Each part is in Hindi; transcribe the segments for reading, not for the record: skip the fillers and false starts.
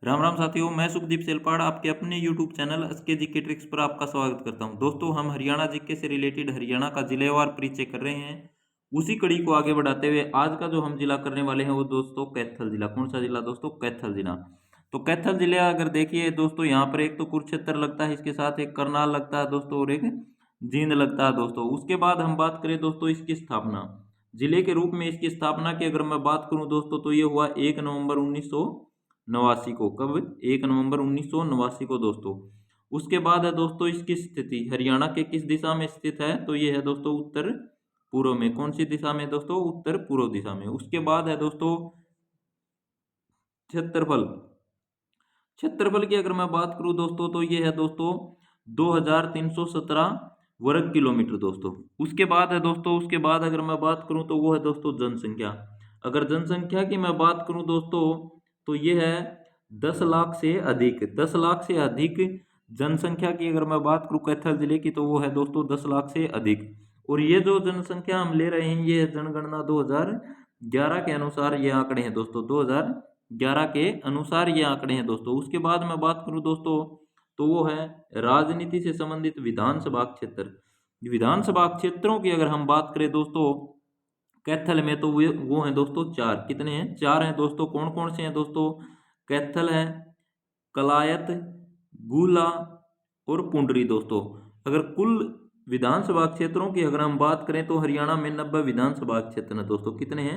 राम राम साथियों, मैं सुखदीप सेलपाड़ आपके अपने YouTube channel SK GK tricks पर आपका स्वागत करता हूं। दोस्तों, हम हरियाणा जीके से रिलेटेड हरियाणा का जिलेवार परिचय कर रहे हैं। उसी कड़ी को आगे बढ़ाते हुए आज का जो हम जिला करने वाले हैं वो दोस्तों कैथल जिला। कौन सा जिला दोस्तों? कैथल जिला। तो कैथल जिला अगर देखिए दोस्तों, यहाँ पर एक तो कुरुक्षेत्र लगता है, इसके साथ एक करनाल लगता है दोस्तों और एक जींद लगता है दोस्तों। उसके बाद हम बात करें दोस्तों इसकी स्थापना, जिले के रूप में इसकी स्थापना की अगर मैं बात करूं दोस्तों तो ये हुआ 1 नवंबर 1989 को। कब? 1 नवंबर 1989 को दोस्तों। उसके बाद है दोस्तों इसकी स्थिति हरियाणा के किस दिशा में स्थित है? तो ये है दोस्तों उत्तर पूर्व में। कौन सी दिशा में दोस्तों? उत्तर पूर्व दिशा में। उसके बाद है दोस्तों क्षेत्रफल। क्षेत्रफल की अगर मैं बात करूं दोस्तों तो ये है दोस्तों 2317 वर्ग किलोमीटर दोस्तों। उसके बाद है दोस्तों, उसके बाद अगर मैं बात करूं तो वो है दोस्तों जनसंख्या। अगर जनसंख्या की मैं बात करूं दोस्तों तो ये है 10 लाख से अधिक। 10 लाख से अधिक जनसंख्या की अगर मैं बात करूं कैथल जिले की तो वो है दोस्तों 10 लाख से अधिक। और ये जो जनसंख्या हम ले रहे हैं ये है जनगणना 2011 के अनुसार ये आंकड़े हैं दोस्तों। 2011 के अनुसार ये आंकड़े हैं दोस्तों। उसके बाद मैं बात करूं दोस्तों तो वो है राजनीति से संबंधित विधानसभा क्षेत्र। विधानसभा क्षेत्रों की अगर हम बात करें दोस्तों कैथल में तो वो हैं दोस्तों 4। कितने हैं? 4 हैं दोस्तों। कौन कौन से हैं दोस्तों? कैथल है, कलायत, गुला और पुंडरी दोस्तों। अगर कुल विधानसभा क्षेत्रों की अगर हम बात करें तो हरियाणा में 90 विधानसभा क्षेत्र हैं दोस्तों। कितने हैं?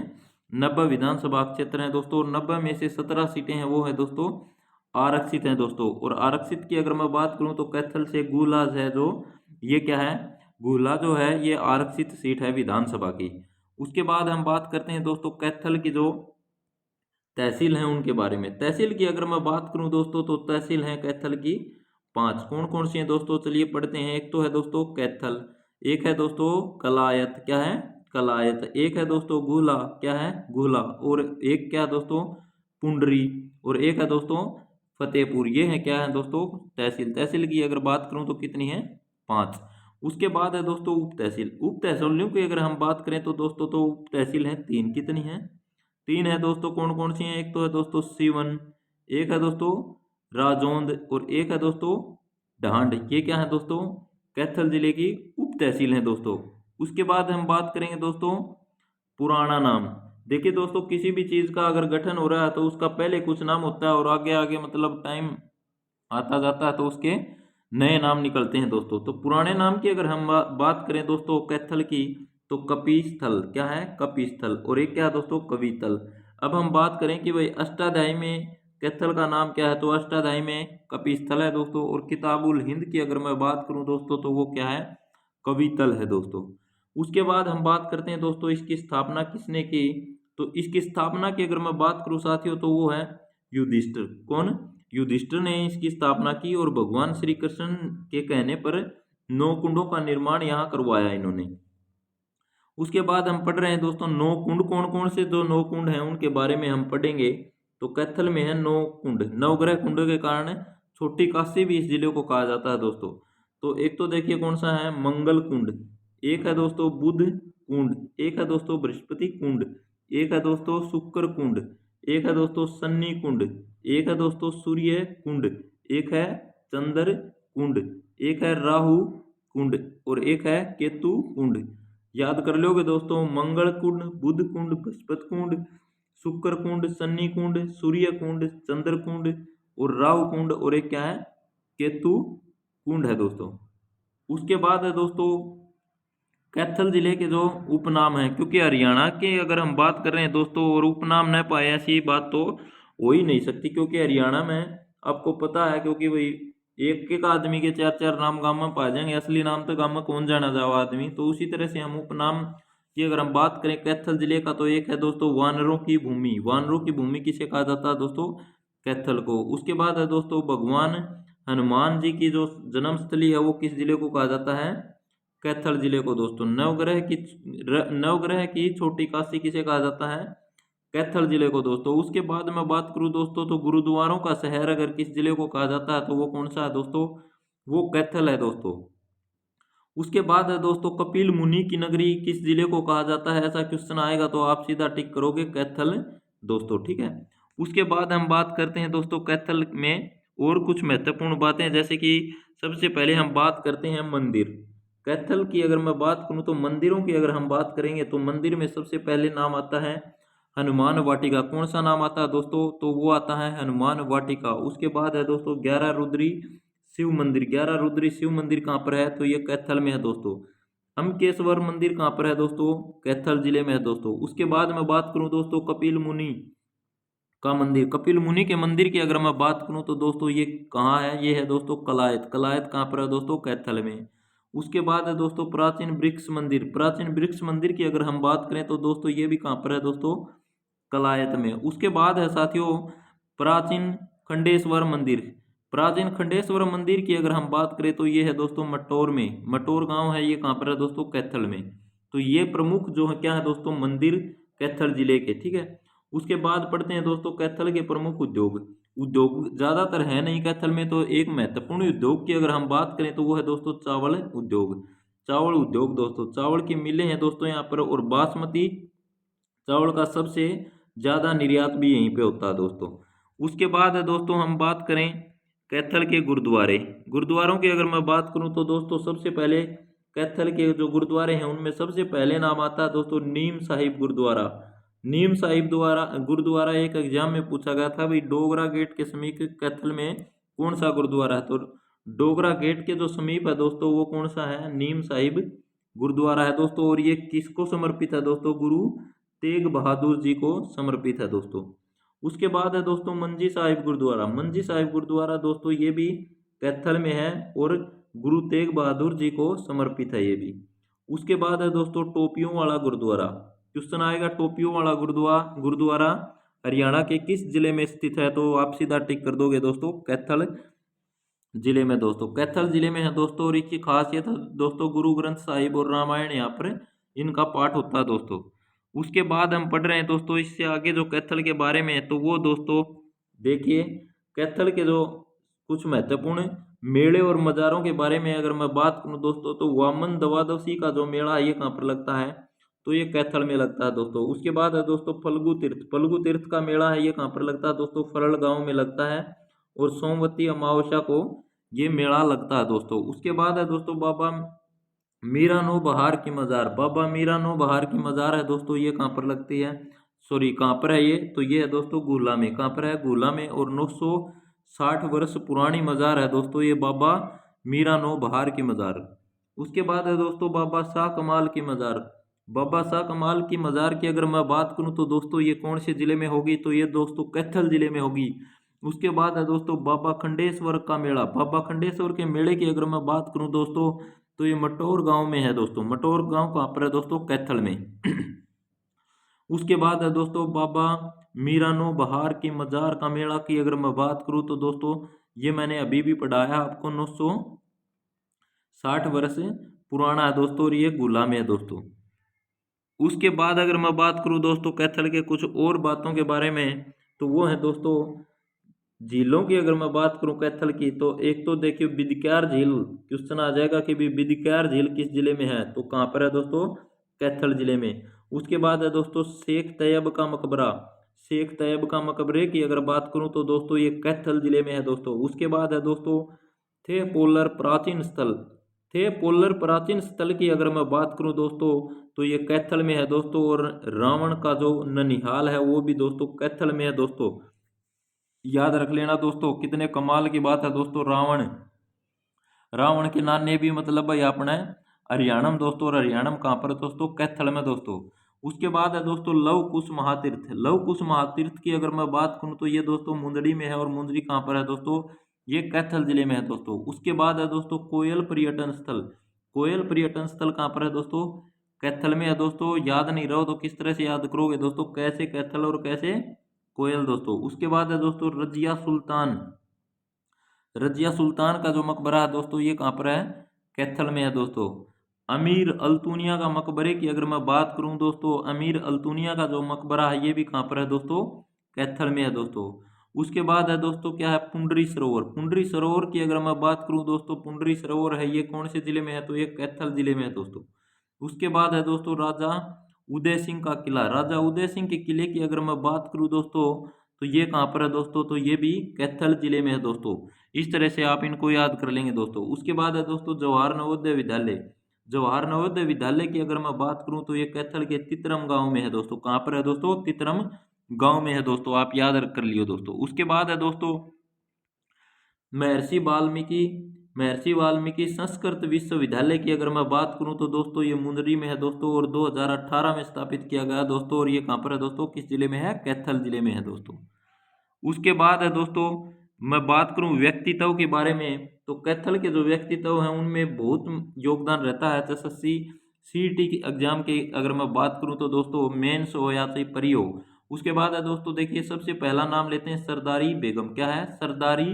90 विधानसभा क्षेत्र हैं दोस्तों। 90 में से 17 सीटें हैं वो है दोस्तों आरक्षित हैं दोस्तों। और आरक्षित की अगर मैं बात करूं तो कैथल से गुला है जो, ये क्या है? गुला जो है ये आरक्षित सीट है विधानसभा की। उसके बाद हम बात करते हैं दोस्तों कैथल की जो तहसील हैं उनके बारे में। तहसील की अगर मैं बात करूं दोस्तों तो तहसील हैं कैथल की 5। कौन कौन सी हैं दोस्तों? चलिए पढ़ते हैं। एक तो है दोस्तों कैथल, एक है दोस्तों कलायत, क्या है? कलायत। एक है दोस्तों गुला, क्या है? गुला। और एक क्या है दोस्तों? पुंडरी। और एक है दोस्तों फतेहपुर। ये है क्या है दोस्तों? तहसील। तहसील की अगर बात करूं तो कितनी है? 5। उसके बाद है दोस्तों उप तहसील। उप तहसीलों की अगर हम बात करें तो दोस्तों तो उप तहसील है 3। कितनी है? 3 है दोस्तों। कौन कौन सी हैं? एक तो है दोस्तों सीवन, एक है दोस्तों राजौंद और एक है दोस्तों ढांड। ये क्या है दोस्तों? कैथल जिले की उप तहसील है दोस्तों। उसके बाद हम बात करेंगे दोस्तों पुराना नाम। देखिए दोस्तों, किसी भी चीज का अगर गठन हो रहा है तो उसका पहले कुछ नाम होता है और आगे आगे मतलब टाइम आता जाता है तो उसके नए नाम निकलते हैं दोस्तों। तो पुराने नाम की अगर हम बात करें दोस्तों कैथल की तो कपिस्थल, क्या है? कपिस्थल। और एक क्या है दोस्तों? कवितल। अब हम बात करें कि भाई अष्टाध्यायी में कैथल का नाम क्या है तो अष्टाध्यायी में कपिस्थल है दोस्तों। और किताबुल हिंद की अगर मैं बात करूं दोस्तों तो वो क्या है? कवितल है दोस्तों। उसके बाद हम बात करते हैं दोस्तों इसकी स्थापना किसने की। तो इसकी स्थापना की अगर मैं बात करूं साथियों तो वो है युधिष्ठिर। कौन? युधिष्ठिर ने इसकी स्थापना की और भगवान श्री कृष्ण के कहने पर 9 कुंडों का निर्माण यहाँ करवाया इन्होंने। उसके बाद हम पढ़ रहे हैं दोस्तों 9 कुंड। कौन कौन से जो 9 कुंड हैं उनके बारे में हम पढ़ेंगे। तो कैथल में है 9 कुंड। नवग्रह कुंड के कारण छोटी काशी भी इस जिले को कहा जाता है दोस्तों। तो एक तो देखिए कौन सा है? मंगल कुंड। एक है दोस्तों बुध कुंड। एक है दोस्तों बृहस्पति कुंड। एक है दोस्तों शुक्र कुंड। एक है दोस्तों शनि कुंड। एक है दोस्तों सूर्य कुंड। एक है चंद्र कुंड। एक है राहु कुंड और एक है केतु कुंड। याद कर लोगे दोस्तों? मंगल कुंड, बुध कुंड, बृहस्पति कुंड, शुक्र कुंड, शनि कुंड, सूर्य कुंड, चंद्र कुंड और राहु कुंड और एक क्या है? केतु कुंड है दोस्तों। उसके बाद है दोस्तों कैथल जिले के जो उपनाम हैं, क्योंकि हरियाणा के अगर हम बात कर रहे हैं दोस्तों और उपनाम न पाए ऐसी बात तो हो ही नहीं सकती, क्योंकि हरियाणा में आपको पता है, क्योंकि भाई एक एक आदमी के 4 4 नाम गांव में पा जाएंगे, असली नाम तो गांव में कौन जाना जाओ आदमी। तो उसी तरह से हम उपनाम की अगर हम बात करें कैथल जिले का तो एक है दोस्तों वानरों की भूमि। वानरों की भूमि किसे कहा जाता है दोस्तों? कैथल को। उसके बाद है दोस्तों भगवान हनुमान जी की जो जन्मस्थली है वो किस जिले को कहा जाता है? कैथल जिले को दोस्तों। नवग्रह की छोटी काशी किसे कहा जाता है? कैथल जिले को दोस्तों। उसके बाद मैं बात करूं दोस्तों तो गुरुद्वारों का शहर अगर किस जिले को कहा जाता है तो वो कौन सा है दोस्तों? वो कैथल है दोस्तों। उसके बाद है दोस्तों कपिल मुनि की नगरी किस जिले को कहा जाता है? ऐसा क्वेश्चन आएगा तो आप सीधा टिक करोगे कैथल दोस्तों, ठीक है। उसके बाद हम बात करते हैं दोस्तों कैथल में और कुछ महत्वपूर्ण बातें, जैसे कि सबसे पहले हम बात करते हैं मंदिर। कैथल की अगर मैं बात करूं तो मंदिरों की अगर हम बात करेंगे तो मंदिर में सबसे पहले नाम आता है हनुमान वाटिका। कौन सा नाम आता है दोस्तों? तो वो आता है हनुमान वाटिका। उसके बाद है दोस्तों 11 रुद्री शिव मंदिर। 11 रुद्री शिव मंदिर कहाँ पर है? तो ये कैथल में है दोस्तों। अमकेश्वर मंदिर कहाँ पर है दोस्तों? कैथल जिले में है दोस्तों। उसके बाद मैं बात करूं दोस्तों कपिल मुनि का मंदिर। कपिल मुनि के मंदिर की अगर मैं बात करूं तो दोस्तों ये कहाँ है? ये है दोस्तों कलायत। कलायत कहाँ पर है दोस्तों? कैथल में। उसके बाद है दोस्तों प्राचीन वृक्ष मंदिर। प्राचीन वृक्ष मंदिर की अगर हम बात करें तो दोस्तों ये भी कहाँ पर है दोस्तों? कलायत में। उसके बाद है साथियों प्राचीन खंडेश्वर मंदिर। प्राचीन खंडेश्वर मंदिर की अगर हम बात करें तो ये है दोस्तों मटौर में। मटौर गांव है, ये कहाँ पर है दोस्तों? कैथल में। तो ये प्रमुख जो है क्या है दोस्तों? मंदिर कैथल जिले के, ठीक है। उसके बाद पढ़ते हैं दोस्तों कैथल के प्रमुख उद्योग। उद्योग ज्यादातर है नहीं कैथल में, तो एक महत्वपूर्ण उद्योग की अगर हम बात करें तो वो है दोस्तों चावल उद्योग। चावल उद्योग दोस्तों, चावल की मिलें हैं दोस्तों यहाँ पर, और बासमती चावल का सबसे ज़्यादा निर्यात भी यहीं पे होता है दोस्तों। उसके बाद है दोस्तों हम बात करें कैथल के गुरुद्वारे। गुरुद्वारों की अगर मैं बात करूं तो दोस्तों सबसे पहले कैथल के जो गुरुद्वारे हैं उनमें सबसे पहले नाम आता है दोस्तों नीम साहिब गुरुद्वारा। नीम साहिब द्वारा गुरुद्वारा एक एग्जाम में पूछा गया था भाई डोगरा गेट के समीप कैथल में कौन सा गुरुद्वारा है? तो डोगरा गेट के जो समीप है दोस्तों वो कौन सा है? नीम साहिब गुरुद्वारा है दोस्तों। और ये किसको समर्पित है दोस्तों? गुरु तेग बहादुर जी को समर्पित है दोस्तों। उसके बाद है दोस्तों मंजी साहिब गुरुद्वारा। मंजी साहिब गुरुद्वारा दोस्तों ये भी कैथल में है और गुरु तेग बहादुर जी को समर्पित है ये भी। उसके बाद है दोस्तों टोपियों वाला गुरुद्वारा। क्वेश्चन आएगा टोपियों वाला गुरुद्वारा हरियाणा के किस जिले में स्थित है? तो आप सीधा टिक कर दोगे दोस्तों कैथल जिले में दोस्तों। कैथल जिले में है दोस्तों। और इसकी खासियत है दोस्तों गुरु ग्रंथ साहिब और रामायण यहाँ पर इनका पाठ होता है दोस्तों। उसके बाद हम पढ़ रहे हैं दोस्तों इससे आगे जो कैथल के बारे में है, तो वो दोस्तों देखिए कैथल के जो कुछ महत्वपूर्ण मेले और मज़ारों के बारे में अगर मैं बात करूं दोस्तों तो वामन द्वादशी का जो मेला है ये कहाँ पर लगता है? तो ये कैथल में लगता है दोस्तों। उसके बाद है दोस्तों फल्गु तीर्थ। फल्गु तीर्थ का मेला है ये कहाँ पर लगता है दोस्तों? फरल गांव में लगता है और सोमवती अमावस्या को ये मेला लगता है दोस्तों। उसके बाद है दोस्तों बाबा मीरानो बहार की मज़ार। बाबा मीरानो बहार की मज़ार है दोस्तों ये कहाँ पर लगती है? सॉरी कहाँ पर है ये? तो ये है दोस्तों गुला में। कहाँ पर है? गुला में। और 960 वर्ष पुरानी मज़ार है दोस्तों ये बाबा मीरानो बहार की मज़ार। उसके बाद है दोस्तों बाबा शाह कमाल की मज़ार। बाबा शाह कमाल की मज़ार की अगर मैं बात करूं तो दोस्तों ये कौन से ज़िले में होगी? तो ये दोस्तों कैथल ज़िले में होगी। उसके बाद है दोस्तों बाबा खंडेश्वर का मेला। बाबा खंडेश्वर के मेले की अगर मैं बात करूं दोस्तों तो ये मटौर गांव में है दोस्तों। मटौर गांव कहाँ पर है दोस्तों? कैथल में। उसके बाद है दोस्तों बाबा मीरानो बहार की मज़ार का मेला की अगर मैं बात करूं तो दोस्तों ये मैंने अभी भी पढ़ाया आपको 960 वर्ष पुराना है दोस्तों और ये गुला में है दोस्तों। उसके बाद अगर मैं बात करूं दोस्तों कैथल के कुछ और बातों के बारे में, तो वो है दोस्तों झीलों की अगर मैं बात करूं कैथल की, तो एक तो देखिए बिदक्यार झील। क्वेश्चन आ जाएगा कि भी बिदक्यार झील किस जिले में है? तो कहाँ पर है दोस्तों? कैथल जिले में। उसके बाद है दोस्तों शेख तैयब का मकबरा। शेख तैयब का मकबरे की अगर बात करूं तो दोस्तों ये कैथल जिले में है दोस्तों। उसके बाद है दोस्तों थे पोलर प्राचीन स्थल। थे पोलर प्राचीन स्थल की अगर मैं बात करूं दोस्तों तो ये कैथल में है दोस्तों। और रावण का जो ननिहाल है वो भी दोस्तों कैथल में है दोस्तों। याद रख लेना दोस्तों, कितने कमाल की बात है दोस्तों। रावण रावण के नाने भी मतलब भाई अपने हरियाणा में दोस्तों। और हरियाणा में कहाँ पर दोस्तों? कैथल में दोस्तों। उसके बाद है दोस्तों लव कुश महातीर्थ। लव कुश महातीर्थ की अगर मैं बात करूँ तो ये दोस्तों मुंदड़ी में है। और मुंदड़ी कहाँ पर है दोस्तों? ये कैथल जिले में है दोस्तों। उसके बाद है दोस्तों कोयल पर्यटन स्थल। कोयल पर्यटन स्थल कहाँ पर है दोस्तों? कैथल में है दोस्तों। याद नहीं रहो तो किस तरह से याद करोगे दोस्तों? कैसे कैथल और कैसे कोयल दोस्तों। उसके बाद है दोस्तों रजिया सुल्तान। रजिया सुल्तान का जो मकबरा है दोस्तों ये कहाँ पर है? कैथल में है दोस्तों। अमीर अल्तुनिया का मकबरे की अगर मैं बात करूं दोस्तों, अमीर अल्तुनिया का जो मकबरा है ये भी कहाँ पर है दोस्तों? कैथल में है दोस्तों। उसके बाद है दोस्तों क्या है? पुंडरी सरोवर। पुंडरी सरोवर की अगर मैं बात करूं दोस्तों, पुंडरी सरोवर है ये कौन से जिले में है? तो ये कैथल जिले में है दोस्तों। उसके बाद है दोस्तों राजा उदय सिंह का किला। राजा उदय सिंह के किले की अगर मैं बात करूं दोस्तों तो ये कहाँ पर है दोस्तों, तो ये भी कैथल जिले में है दोस्तों। इस तरह से आप इनको याद कर लेंगे दोस्तों। उसके बाद है दोस्तों जवाहर नवोदय विद्यालय। जवाहर नवोदय विद्यालय की अगर मैं बात करूं तो ये कैथल के तितरम गांव में है दोस्तों। कहाँ पर है दोस्तों, तितरम गांव में है दोस्तों, आप याद कर लियो दोस्तों। उसके बाद है दोस्तों महर्षि वाल्मीकि महर्षि वाल्मीकि संस्कृत विश्वविद्यालय की अगर मैं बात करूं तो दोस्तों ये मुंदरी में है दोस्तों, और 2018 में स्थापित किया गया दोस्तों। और ये कहाँ पर है दोस्तों, किस जिले में है, कैथल जिले में है दोस्तों। उसके बाद है दोस्तों मैं बात करूं व्यक्तित्व के बारे में, तो कैथल के जो व्यक्तित्व हैं उनमें बहुत योगदान रहता है। एसएससी सीईटी के एग्जाम के अगर मैं बात करूं तो दोस्तों मेंस हो या फिर प्री हो। उसके बाद है दोस्तों देखिए सबसे पहला नाम लेते हैं सरदारी बेगम। क्या है, सरदारी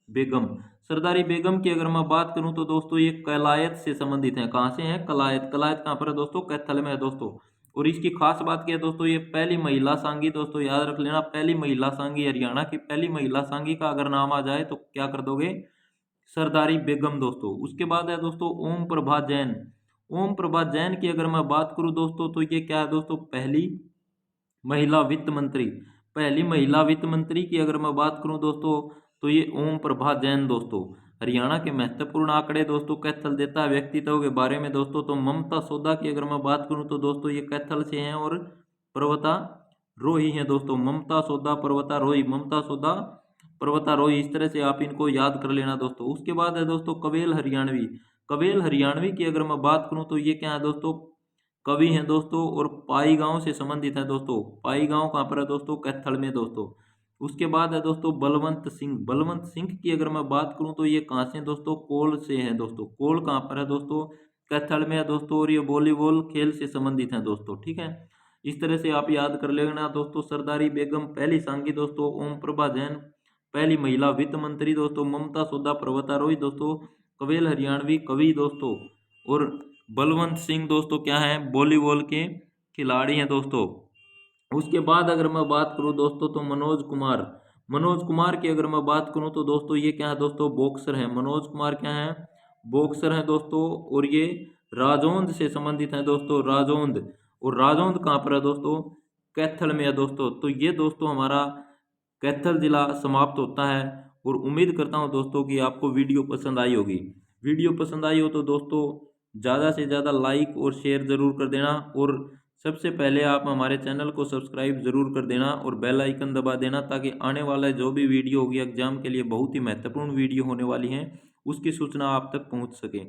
बेगम। सरदारी बेगम की अगर मैं बात करूं तो दोस्तों ये कलायत से संबंधित है। कहाँ से है, कलायत। कलायत कहाँ पर है दोस्तों, कैथल में है दोस्तों। और इसकी खास बात क्या है दोस्तों, ये पहली महिला सांगी दोस्तों, याद रख लेना, पहली महिला सांगी, हरियाणा की पहली महिला सांगी का अगर नाम आ जाए तो क्या कर दोगे, सरदारी बेगम दोस्तों। उसके बाद है दोस्तों ओम प्रभा जैन। ओम प्रभा जैन की अगर मैं बात करूं दोस्तों तो ये क्या है दोस्तों, पहली महिला वित्त मंत्री। पहली महिला वित्त मंत्री की अगर मैं बात करूं दोस्तों तो ये ओम प्रभा जैन दोस्तों। हरियाणा के महत्वपूर्ण आंकड़े दोस्तों कैथल देता है व्यक्तित्व के बारे में दोस्तों। तो ममता सोदा की अगर मैं बात करूं तो दोस्तों ये कैथल से हैं और पर्वता रोही हैं दोस्तों। ममता सोदा पर्वता रोही, ममता सोदा पर्वता रोही, इस तरह से आप इनको याद कर लेना दोस्तों। उसके बाद है दोस्तों कबेल हरियाणवी। कबेल हरियाणवी की अगर मैं बात करूं तो ये क्या है दोस्तों, कवि हैं दोस्तों और पाई गांव से संबंधित है दोस्तों। पाई गांव कहाँ पर है दोस्तों, कैथल में दोस्तों। उसके बाद है दोस्तों बलवंत सिंह। बलवंत सिंह की अगर मैं बात करूं तो ये कहाँ से हैं दोस्तों, कोल से हैं दोस्तों। कोल कहाँ पर है दोस्तों, कैथल में है दोस्तों। और ये वॉलीबॉल खेल से संबंधित हैं दोस्तों, ठीक है। इस तरह से आप याद कर लेना दोस्तों। सरदारी बेगम पहली सांगी दोस्तों, ओम प्रभा जैन पहली महिला वित्त मंत्री दोस्तों, ममता सोदा पर्वतारोही दोस्तों, कबील हरियाणवी कवि दोस्तों, और बलवंत सिंह दोस्तों क्या है, वॉलीबॉल के खिलाड़ी हैं दोस्तों। उसके बाद अगर मैं बात करूं दोस्तों तो मनोज कुमार। मनोज कुमार की अगर मैं बात करूं तो दोस्तों ये क्या है दोस्तों, बॉक्सर है। मनोज कुमार क्या है, बॉक्सर है दोस्तों। और ये राजौंद से संबंधित है दोस्तों, राजौंद। और राजौंद कहाँ पर है दोस्तों, कैथल में है दोस्तों। तो ये दोस्तों हमारा कैथल जिला समाप्त होता है। और उम्मीद करता हूँ दोस्तों कि आपको वीडियो पसंद आई होगी। वीडियो पसंद आई हो तो दोस्तों ज़्यादा से ज़्यादा लाइक और शेयर ज़रूर कर देना। और सबसे पहले आप हमारे चैनल को सब्सक्राइब ज़रूर कर देना और बेल आइकन दबा देना, ताकि आने वाला जो भी वीडियो होगी एग्जाम के लिए बहुत ही महत्वपूर्ण वीडियो होने वाली है, उसकी सूचना आप तक पहुंच सके।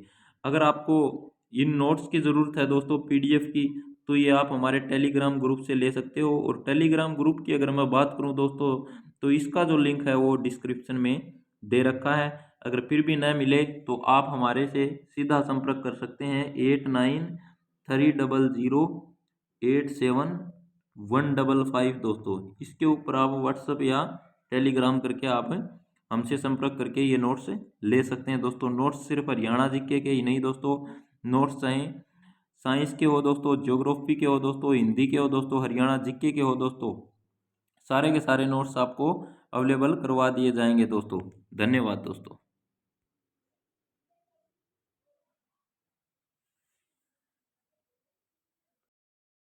अगर आपको इन नोट्स की ज़रूरत है दोस्तों पीडीएफ की, तो ये आप हमारे टेलीग्राम ग्रुप से ले सकते हो। और टेलीग्राम ग्रुप की अगर मैं बात करूँ दोस्तों तो इसका जो लिंक है वो डिस्क्रिप्शन में दे रखा है। अगर फिर भी न मिले तो आप हमारे से सीधा संपर्क कर सकते हैं 8930087155 दोस्तों। इसके ऊपर आप व्हाट्सएप या टेलीग्राम करके आप हमसे संपर्क करके ये नोट्स ले सकते हैं दोस्तों। नोट्स सिर्फ हरियाणा जीके के ही नहीं दोस्तों, नोट्स चाहे साइंस के हो दोस्तों, ज्योग्राफी के हो दोस्तों, हिंदी के हो दोस्तों, हरियाणा जीके के हो दोस्तों, सारे के सारे नोट्स आपको अवेलेबल करवा दिए जाएंगे दोस्तों। धन्यवाद दोस्तों।